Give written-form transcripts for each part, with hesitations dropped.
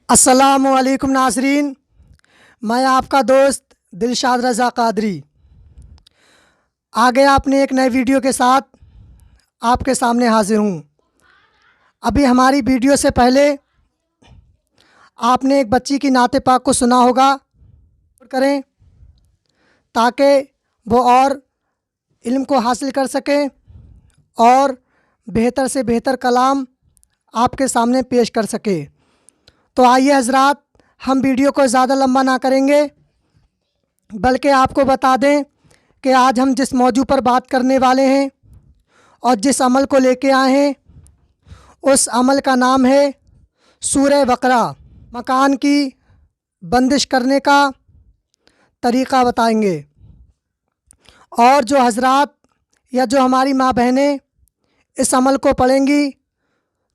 अस्सलामुअलैकुम नाज़रीन, मैं आपका दोस्त दिलशाद रज़ा कादरी आ गया अपने एक नए वीडियो के साथ आपके सामने हाजिर हूँ। अभी हमारी वीडियो से पहले आपने एक बच्ची की नाते पाक को सुना होगा, करें ताकि वो और इल्म को हासिल कर सके और बेहतर से बेहतर कलाम आपके सामने पेश कर सके। तो आइए हज़रात, हम वीडियो को ज़्यादा लंबा ना करेंगे, बल्कि आपको बता दें कि आज हम जिस मौजू पर बात करने वाले हैं और जिस अमल को लेके आए हैं, उस अमल का नाम है सूरह बकरा। मकान की बंदिश करने का तरीक़ा बताएंगे। और जो हज़रात या जो हमारी माँ बहनें इस अमल को पढ़ेंगी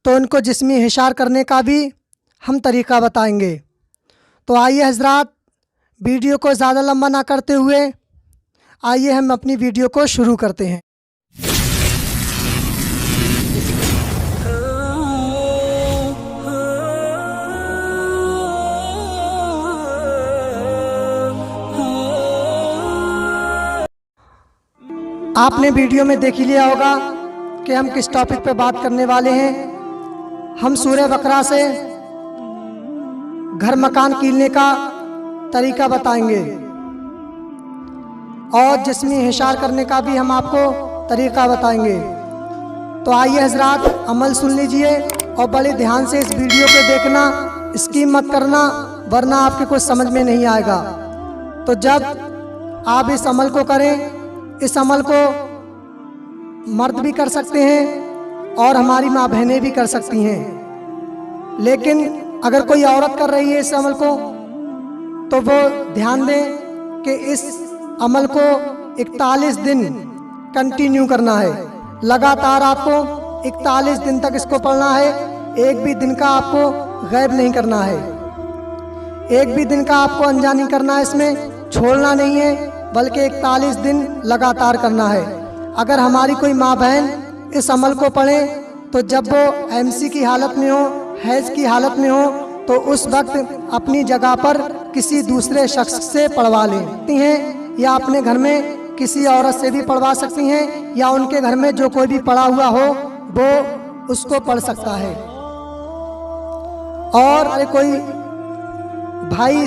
तो उनको जिस्मी हिशार करने का भी हम तरीक़ा बताएंगे। तो आइए हज़रात, वीडियो को ज़्यादा लंबा ना करते हुए आइए हम अपनी वीडियो को शुरू करते हैं। आपने वीडियो में देख ही लिया होगा कि हम किस टॉपिक पर बात करने वाले हैं। हम सूरह बकरा से घर मकान कीनने का तरीका बताएंगे और जिस्मी हिशार करने का भी हम आपको तरीका बताएंगे। तो आइए हज़रात, अमल सुन लीजिए और बड़े ध्यान से इस वीडियो को देखना, स्किप मत करना, वरना आपके कुछ समझ में नहीं आएगा। तो जब आप इस अमल को करें, इस अमल को मर्द भी कर सकते हैं और हमारी माँ बहनें भी कर सकती हैं। लेकिन अगर कोई औरत कर रही है इस अमल को तो वो ध्यान दें कि इस अमल को 41 दिन कंटिन्यू करना है। लगातार आपको 41 दिन तक इसको पढ़ना है। एक भी दिन का आपको गैब नहीं करना है, एक भी दिन का आपको अनजा नहीं करना है, इसमें छोड़ना नहीं है, बल्कि 41 दिन लगातार करना है। अगर हमारी कोई माँ बहन इस अमल को पढ़े तो जब वो एमसी की हालत में हो, हैज की हालत में हो, तो उस वक्त अपनी जगह पर किसी दूसरे शख्स से पढ़वा लेती हैं, या अपने घर में किसी औरत से भी पढ़वा सकती हैं, या उनके घर में जो कोई भी पढ़ा हुआ हो वो उसको पढ़ सकता है। और कोई भाई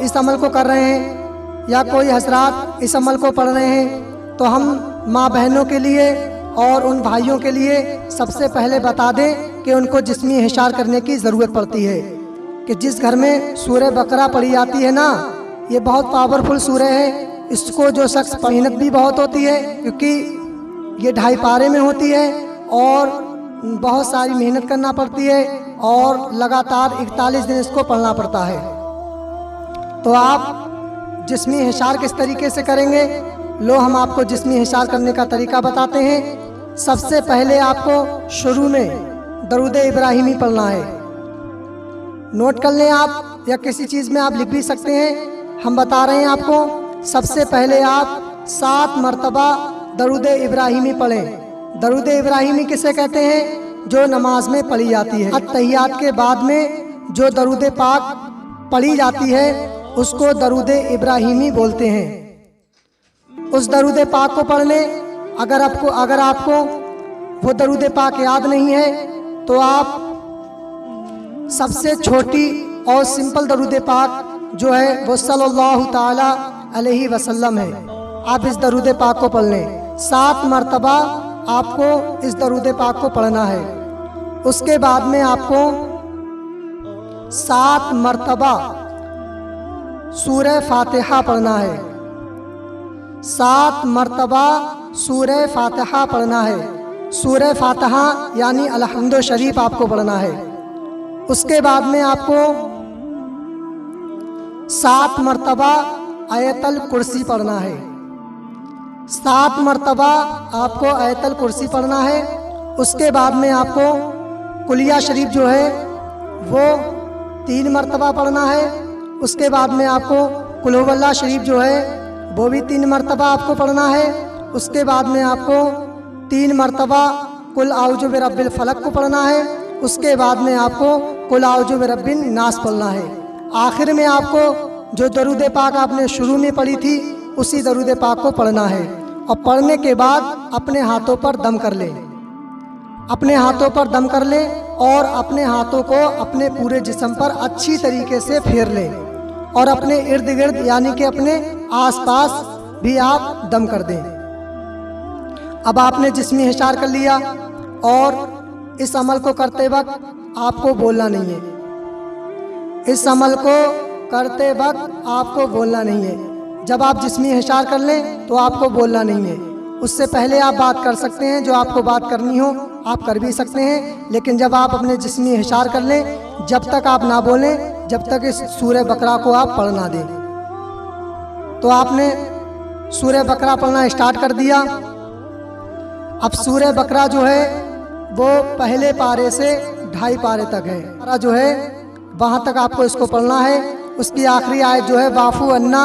इस अमल को कर रहे हैं या कोई हज़रात इस अमल को पढ़ रहे हैं, तो हम माँ बहनों के लिए और उन भाइयों के लिए सबसे पहले बता दें कि उनको जिस्मी हिशार करने की ज़रूरत पड़ती है। कि जिस घर में सूरह बकरा पढ़ी जाती है ना, ये बहुत पावरफुल सूरह है। इसको जो शख्स मेहनत भी बहुत होती है, क्योंकि ये 2.5 पारे में होती है और बहुत सारी मेहनत करना पड़ती है और लगातार 41 दिन इसको पढ़ना पड़ता है। तो आप जिस्मी हिशार किस तरीके से करेंगे, लो हम आपको जिस्मी हिशार करने का तरीका बताते हैं। सबसे पहले आपको शुरू में दरूद इब्राहिमी पढ़ना है। नोट कर लें आप, या किसी चीज़ में आप लिख भी सकते हैं, हम बता रहे हैं आपको। सबसे पहले आप 7 मरतबा दरूद इब्राहिमी पढ़ें। दरूद इब्राहिमी किसे कहते हैं? जो नमाज में पढ़ी जाती है। अत्तहियात के बाद में जो दरूद पाक पढ़ी जाती है उसको दरूद इब्राहिमी बोलते हैं। उस दरूद पाक को पढ़ लें। अगर आपको वो दरूद पाक याद नहीं है तो आप सबसे छोटी और सिंपल दरूद पाक जो है वो सल्लल्लाहु ताला अलैहि वसल्लम है, आप इस दरूद पाक को पढ़ लें। 7 मरतबा आपको इस दरूद पाक को पढ़ना है। उसके बाद में आपको 7 मरतबा सूरह फातिहा पढ़ना है। 7 मरतबा सूरह फातिहा पढ़ना है। सूरह फातिहा यानी अलहम्दु शरीफ आपको पढ़ना है। उसके बाद में आपको 7 मरतबा आयतल कुर्सी पढ़ना है। 7 मरतबा आपको आयतल कुर्सी पढ़ना है। उसके बाद में आपको कुलिया शरीफ जो है वो 3 मरतबा पढ़ना है। उसके बाद में आपको कुल हुवल्लाह शरीफ जो है वो भी 3 मरतबा आपको पढ़ना है। उसके बाद में आपको 3 मरतबा कुल आउज़ु बिरब्बिल फलक को पढ़ना है। उसके बाद में आपको कुल आउज़ु बिरब्बिन नास पढ़ना है। आखिर में आपको जो दरूद पाक आपने शुरू में पढ़ी थी उसी दरूद पाक को पढ़ना है। और पढ़ने के बाद अपने हाथों पर दम कर लें, अपने हाथों पर दम कर लें और अपने हाथों को अपने पूरे जिस्म पर अच्छी तरीके से फेर लें और अपने इर्द गिर्द यानी कि अपने आसपास भी आप दम कर दें। अब आपने जिस्मी हिसार कर लिया और इस अमल को करते वक्त आपको बोलना नहीं है। इस अमल को करते वक्त आपको बोलना नहीं है। जब आप जिस्मी हिसार कर लें तो आपको बोलना नहीं है। उससे पहले आप बात कर सकते हैं, जो आपको बात करनी हो आप कर भी सकते हैं, लेकिन जब आप अपने जिस्मी हिसार कर लें, जब तक आप ना बोलें, जब तक इस सूरह बकरा को आप पढ़ ना दें। तो आपने सूरह बकरा पढ़ना स्टार्ट कर दिया। अब सूरह बकरा जो है वो पहले पारे से 2.5 पारे तक है। पारा जो है वहाँ तक आपको इसको पढ़ना है। उसकी आखिरी आयत जो है वाफू अन्ना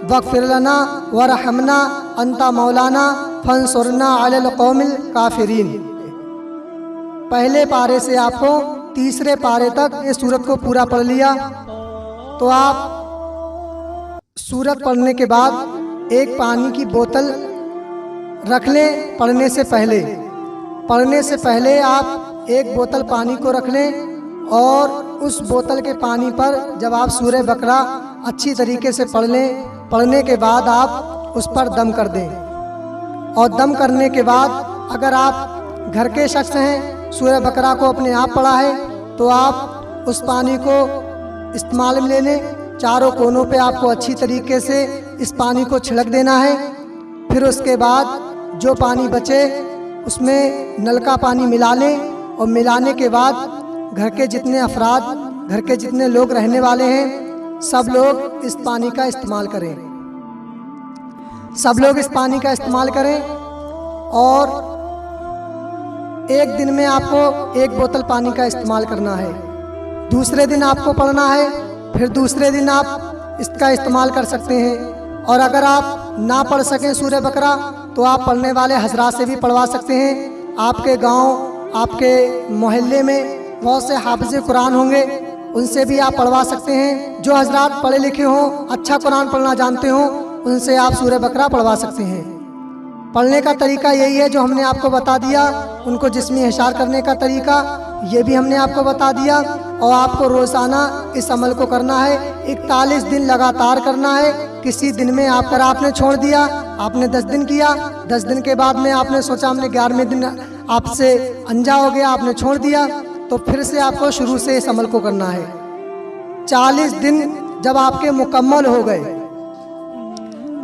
वग़फ़िर लना वरहमना अंता मौलाना फंसुरना अलल कौमिल काफिरीन। पहले पारे से आपको तीसरे पारे तक इस सूरत को पूरा पढ़ लिया। तो आप सूरत पढ़ने के बाद एक पानी की बोतल रख लें। पढ़ने से पहले आप एक बोतल पानी को रख लें और उस बोतल के पानी पर जब आप सूरह बकरा अच्छी तरीके से पढ़ लें, पढ़ने के बाद आप उस पर दम कर दें। और दम करने के बाद अगर आप घर के शख्स हैं, सूरह बकरा को अपने आप पढ़ा है, तो आप उस पानी को इस्तेमाल में ले लें। चारों कोनों पे आपको अच्छी तरीके से इस पानी को छिड़क देना है। फिर उसके बाद जो पानी बचे उसमें नल का पानी मिला लें और मिलाने के बाद घर के जितने अफराद, घर के जितने लोग रहने वाले हैं, सब लोग इस पानी का इस्तेमाल करें। सब लोग इस पानी का इस्तेमाल करें। और एक दिन में आपको 1 बोतल पानी का इस्तेमाल करना है। दूसरे दिन आपको पढ़ना है, फिर दूसरे दिन आप इसका इस्तेमाल कर सकते हैं। और अगर आप ना पढ़ सकें सूरह बकरा तो आप पढ़ने वाले हजरात से भी पढ़वा सकते हैं। आपके गांव, आपके मोहल्ले में बहुत से हाफिज़ कुरान होंगे, उनसे भी आप पढ़वा सकते हैं। जो हजरात पढ़े लिखे हों, अच्छा कुरान पढ़ना जानते हों, उनसे आप सूरह बकरा पढ़वा सकते हैं। पढ़ने का तरीका यही है जो हमने आपको बता दिया। उनको जिस्मी हिसार करने का तरीका ये भी हमने आपको बता दिया। और आपको रोज़ाना इस अमल को करना है, 41 दिन लगातार करना है। किसी दिन में आपने छोड़ दिया, आपने 10 दिन किया, 10 दिन के बाद में आपने सोचा हमने 11वें दिन आपसे अनजा हो गया, आपने छोड़ दिया, तो फिर से आपको शुरू से इस अमल को करना है। 40 दिन जब आपके मुकम्मल हो गए,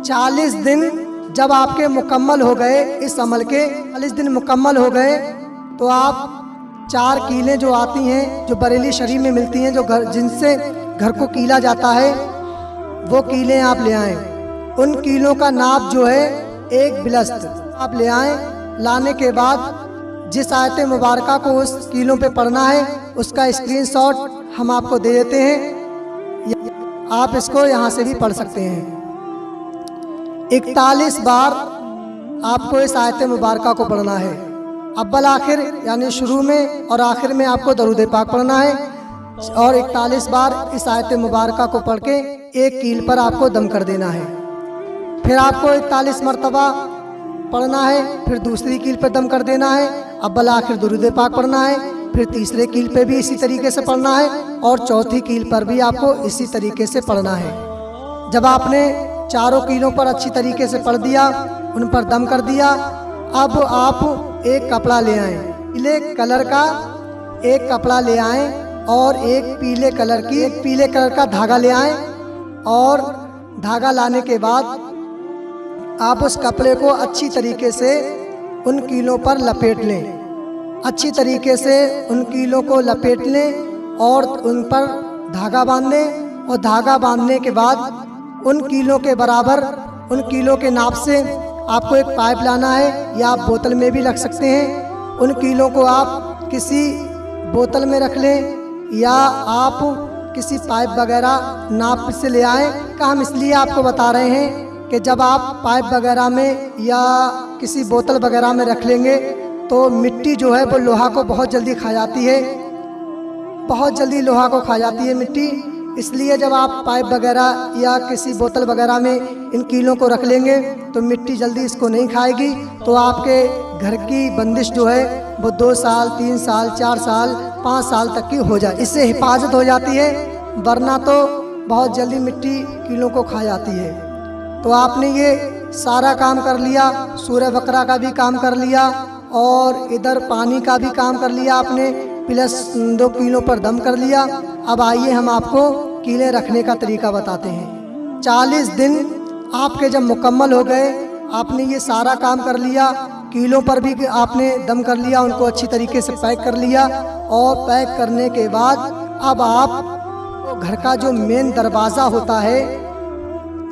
40 दिन जब आपके मुकम्मल हो गए, इस अमल के 40 दिन मुकम्मल हो गए, तो आप 4 कीलें जो आती हैं, जो बरेली शरीफ में मिलती हैं, जो जिनसे घर को कीला जाता है, वो कीलें आप ले आएँ। उन कीलों का नाप जो है 1 बिलस्त आप ले आएँ। लाने के बाद जिस आयत मुबारका को उस कीलों पे पढ़ना है उसका स्क्रीनशॉट हम आपको दे देते हैं। आप इसको यहाँ से भी पढ़ सकते हैं। 41 बार आपको इस आयत मुबारका को पढ़ना है। अव्वल आखिर यानी शुरू में और आखिर में आपको दरूद पाक पढ़ना है। और 41 बार इस आयत मुबारका को पढ़ के एक कील पर आपको दम कर देना है। फिर आपको 41 मरतबा पढ़ना है, फिर दूसरी कील पर दम कर देना है। अव्वल आखिर दरूद पाक पढ़ना है, फिर तीसरे कील पे भी इसी तरीके से पढ़ना है और चौथी कील पर भी आपको इसी तरीके से पढ़ना है। जब आपने चारों कीलों पर अच्छी तरीके से पढ़ दिया, उन पर दम कर दिया, अब आप एक कपड़ा ले आएँ, पीले कलर का एक कपड़ा ले आएँ और एक पीले कलर का धागा ले आएँ। और धागा लाने के बाद आप उस कपड़े को अच्छी तरीके से उन कीलों पर लपेट लें। अच्छी तरीके से उन कीलों को लपेट लें और उन पर धागा बांध लें। और धागा बांधने के बाद उन कीलों के बराबर, उन कीलों के नाप से आपको एक पाइप लाना है, या आप बोतल में भी रख सकते हैं। उन कीलों को आप किसी बोतल में रख लें या आप किसी पाइप वगैरह नाप से ले आएँ। का हम इसलिए आपको बता रहे हैं कि जब आप पाइप वगैरह में या किसी बोतल वगैरह में रख लेंगे तो मिट्टी जो है वो लोहा को बहुत जल्दी खा जाती है। बहुत जल्दी लोहा को खा जाती है मिट्टी। इसलिए जब आप पाइप वगैरह या किसी बोतल वगैरह में इन कीलों को रख लेंगे तो मिट्टी जल्दी इसको नहीं खाएगी। तो आपके घर की बंदिश जो है वो 2 साल 3 साल 4 साल 5 साल तक की हो जाए, इससे हिफाजत हो जाती है, वरना तो बहुत जल्दी मिट्टी कीलों को खा जाती है। तो आपने ये सारा काम कर लिया, सूरह बकरा का भी काम कर लिया और इधर पानी का भी काम कर लिया आपने, प्लस 2 कीलों पर दम कर लिया। अब आइए हम आपको कीलें रखने का तरीका बताते हैं। 40 दिन आपके जब मुकम्मल हो गए, आपने ये सारा काम कर लिया, कीलों पर भी आपने दम कर लिया, उनको अच्छी तरीके से पैक कर लिया। और पैक करने के बाद अब आप घर का जो मेन दरवाज़ा होता है,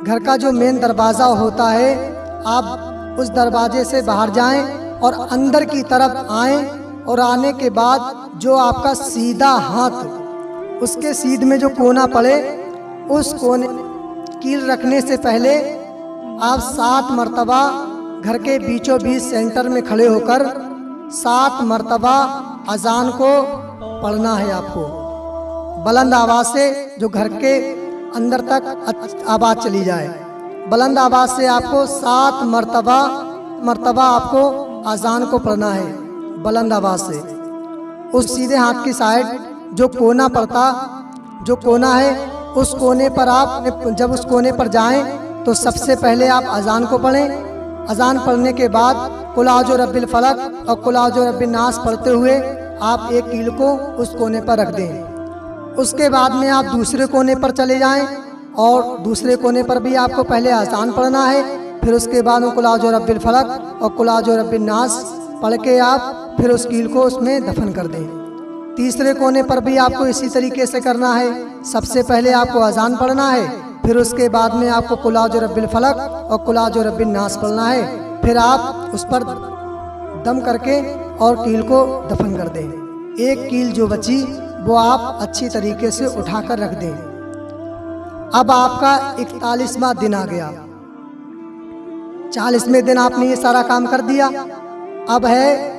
घर का जो मेन दरवाज़ा होता है, आप उस दरवाजे से बाहर जाएं और अंदर की तरफ आएं। और आने के बाद जो आपका सीधा हाथ, उसके सीध में जो कोना पड़े, उस कोने कील रखने से पहले आप 7 मरतबा घर के बीचों बीच सेंटर में खड़े होकर 7 मरतबा अजान को पढ़ना है आपको, बुलंद आवाज़ से, जो घर के अंदर तक आवाज़ चली जाए। बुलंद आवाज़ से आपको 7 मरतबा आपको अजान को पढ़ना है, बुलंद आवाज़ से। उस सीधे हाथ की साइड जो कोना पड़ता, जो कोना है, उस कोने पर आप जब उस कोने पर जाएं तो सबसे पहले आप अजान को पढ़ें। अजान पढ़ने के बाद कुल आउज़ु रब्बिल फलक और कुल आउज़ु रब्बिन नास पढ़ते हुए आप एक कील को उस कोने पर रख दें। उसके बाद में आप दूसरे कोने पर चले जाएं और दूसरे कोने पर भी आपको पहले अजान पढ़ना है, फिर उसके बाद कुल आउज़ु रब्बिल फलक और कुल आउज़ु रब्बिन नास पढ़ के आप फिर उस कील को उसमें दफन कर दें। तीसरे कोने पर भी आपको इसी तरीके से करना है। सबसे पहले आपको अजान पढ़ना है, फिर उसके बाद में आपको कुल आउज़ु रब्बिल फलक और कुल आउज़ु रब्बिन नास पढ़ना है। फिर आप उस पर दम करके और कील को दफन कर दें। एक कील जो बची वो आप अच्छी तरीके से उठाकर रख दें। अब आपका 41वां दिन आ गया। 40वें दिन आपने ये सारा काम कर दिया। अब है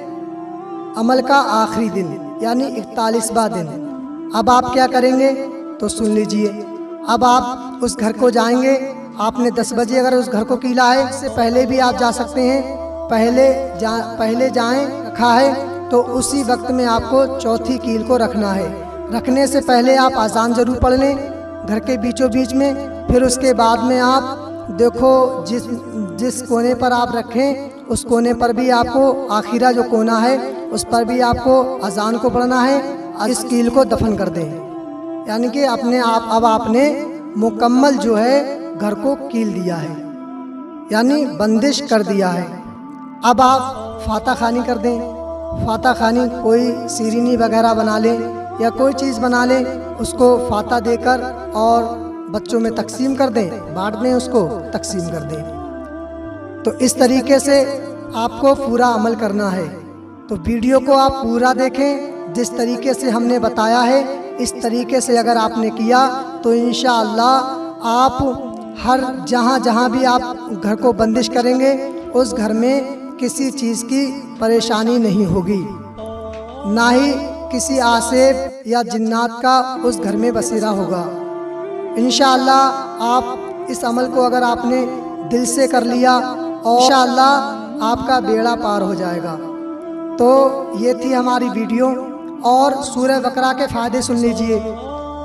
अमल का आखिरी दिन, यानी 41वां दिन। अब आप क्या करेंगे तो सुन लीजिए। अब आप उस घर को जाएंगे, आपने 10 बजे अगर उस घर को कीला है, इससे पहले भी आप जा सकते हैं, पहले जाएं, रखा है तो उसी वक्त में आपको चौथी कील को रखना है। रखने से पहले आप अजान ज़रूर पढ़ लें घर के बीचों बीच में। फिर उसके बाद में आप देखो जिस कोने पर आप रखें उस कोने पर भी आपको, आखिरा जो कोना है उस पर भी आपको अजान को पढ़ना है। इस कील को दफन कर दें, यानी कि अब आपने मुकम्मल जो है घर को कील दिया है, यानी बंदिश कर दिया है। अब आप फाता खानी कर दें। फाता खानी कोई सीरीनी वगैरह बना लें या कोई चीज़ बना लें, उसको फाता देकर और बच्चों में तकसीम कर दें, बांट दें, उसको तकसीम कर दें। तो इस तरीके से आपको पूरा अमल करना है। तो वीडियो को आप पूरा देखें, जिस तरीके से हमने बताया है इस तरीके से अगर आपने किया तो इंशाअल्लाह आप हर जहाँ भी आप घर को बंदिश करेंगे उस घर में किसी चीज़ की परेशानी नहीं होगी, ना ही किसी आसेब या जिन्नात का उस घर में बसेरा होगा। इंशाअल्लाह आप इस अमल को अगर आपने दिल से कर लिया और इंशाअल्लाह आपका बेड़ा पार हो जाएगा। तो ये थी हमारी वीडियो। और सूरह बकरा के फ़ायदे सुन लीजिए।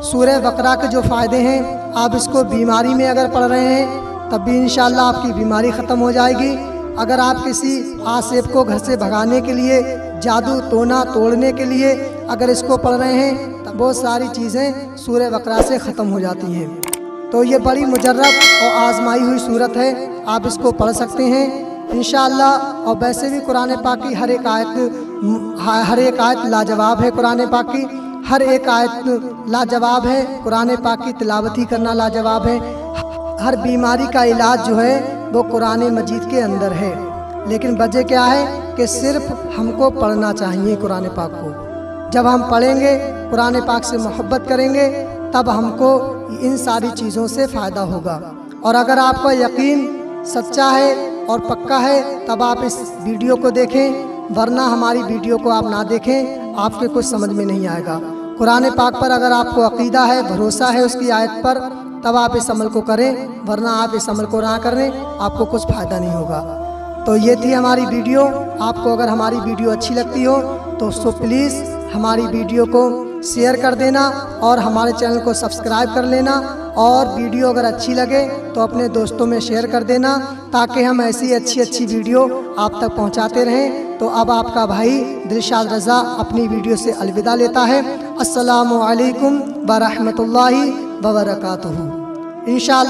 सूरह बकरा के जो फ़ायदे हैं, आप इसको बीमारी में अगर पढ़ रहे हैं तब भी इंशाअल्लाह आपकी बीमारी ख़त्म हो जाएगी। अगर आप किसी आसेब को घर से भगाने के लिए, जादू टोना तोड़ने के लिए अगर इसको पढ़ रहे हैं तब बहुत सारी चीज़ें सूरह बकरा से ख़त्म हो जाती हैं। तो ये बड़ी मुजर्रब और आजमाई हुई सूरत है, आप इसको पढ़ सकते हैं इंशाअल्लाह। और वैसे भी कुरान पाक की हर एक आयत लाजवाब है। कुरान पाक की हर एक आयत लाजवाब है। कुरान पाक की तिलावत ही करना लाजवाब है। हर बीमारी का इलाज जो है वो कुरान मजीद के अंदर है। लेकिन वजह क्या है कि सिर्फ हमको पढ़ना चाहिए कुरान पाक को। जब हम पढ़ेंगे, कुरान पाक से मोहब्बत करेंगे, तब हमको इन सारी चीज़ों से फ़ायदा होगा। और अगर आपका यकीन सच्चा है और पक्का है तब आप इस वीडियो को देखें, वरना हमारी वीडियो को आप ना देखें, आपके कुछ समझ में नहीं आएगा। कुरान पाक पर अगर आपको अकीदा है, भरोसा है उसकी आयत पर, तब आप इस अमल को करें, वरना आप इस अमल को ना करें, आपको कुछ फ़ायदा नहीं होगा। तो ये थी हमारी वीडियो। आपको अगर हमारी वीडियो अच्छी लगती हो तो प्लीज़ हमारी वीडियो को शेयर कर देना और हमारे चैनल को सब्सक्राइब कर लेना, और वीडियो अगर अच्छी लगे तो अपने दोस्तों में शेयर कर देना, ताकि हम ऐसी अच्छी वीडियो आप तक पहुंचाते रहें। तो अब आपका भाई दिलशाद रज़ा अपनी वीडियो से अलविदा लेता है। अस्सलामु अलैकुम व रहमतुल्लाहि व बरकातुहू। इंशाअल्लाह